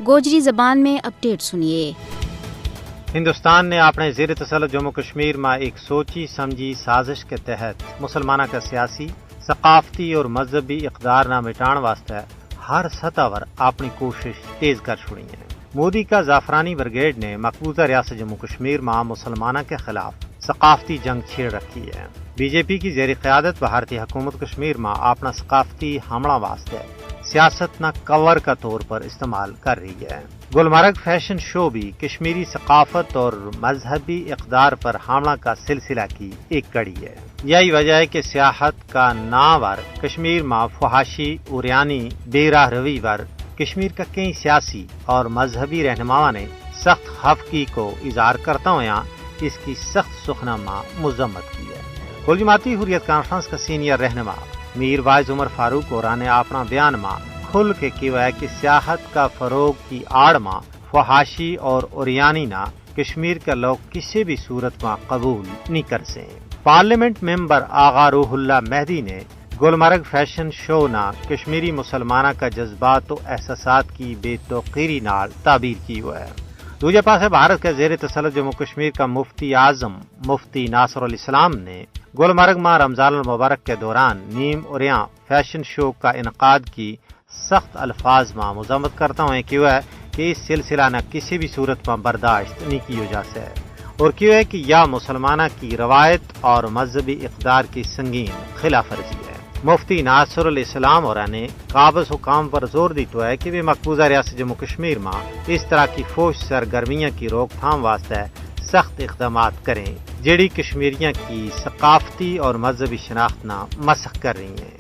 گوجری زبان میں اپڈیٹ سنیے۔ ہندوستان نے اپنے زیر تسلط جموں کشمیر میں ایک سوچی سمجھی سازش کے تحت مسلمانہ کا سیاسی، ثقافتی اور مذہبی اقدار نہ مٹان واسطے ہر سطح پر اپنی کوشش تیز کر چھوڑی ہے۔ مودی کا زعفرانی بریگیڈ نے مقبوضہ ریاست جموں کشمیر میں مسلمانہ کے خلاف ثقافتی جنگ چھیڑ رکھی ہے۔ بی جے پی کی زیر قیادت بھارتی حکومت کشمیر میں اپنا ثقافتی حملہ واسطے سیاست نہ کور کا طور پر استعمال کر رہی ہے۔ گلمرگ فیشن شو بھی کشمیری ثقافت اور مذہبی اقدار پر حملہ کا سلسلہ کی ایک کڑی ہے۔ یہی وجہ ہے کہ سیاحت کا ناور کشمیر میں فحاشی اوریانی بے راہ روی پر کشمیر کا کئی سیاسی اور مذہبی رہنماؤں نے سخت خفگی کو اظہار کرتا ہوا اس کی سخت سخنامہ مذمت کی ہے۔ کل جماعتی حریت کانفرنس کا سینئر رہنما میر وائز عمر فاروق اور نے اپنا بیان میں کھل کے کیا ہے کہ سیاحت کا فروغ کی آڑ میں فحاشی اور اوریانی نہ کشمیر کا لوگ کسی بھی صورت میں قبول نہیں کر سیں۔ پارلیمنٹ ممبر آغا روح اللہ مہدی نے گلمرگ فیشن شو نہ کشمیری مسلمانہ کا جذبات و احساسات کی بے توقیری نال تعبیر کی ہوا ہے۔ دوسرے پاس بھارت کے زیر تسلط جموں کشمیر کا مفتی اعظم مفتی ناصر الاسلام نے گلمرگ میں رمضان المبارک کے دوران نیم اوریاں فیشن شو کا انعقاد کی سخت الفاظ میں مذمت کرتا ہوں کیوں ہے کہ اس سلسلہ نہ کسی بھی صورت میں برداشت نہیں کی جا سکے اور کیوں ہے کہ یہ مسلمانہ کی روایت اور مذہبی اقدار کی سنگین خلاف ورزی ہے۔ مفتی ناصر الاسلام اور نے قابض حکام پر زور دیتا ہے کہ وہ مقبوضہ ریاست جموں کشمیر میں اس طرح کی فوج سرگرمیاں کی روک تھام واسطے سخت اقدامات کریں جیڑی کشمیریوں کی ثقافتی اور مذہبی شناخت نہ مسخ کر رہی ہیں۔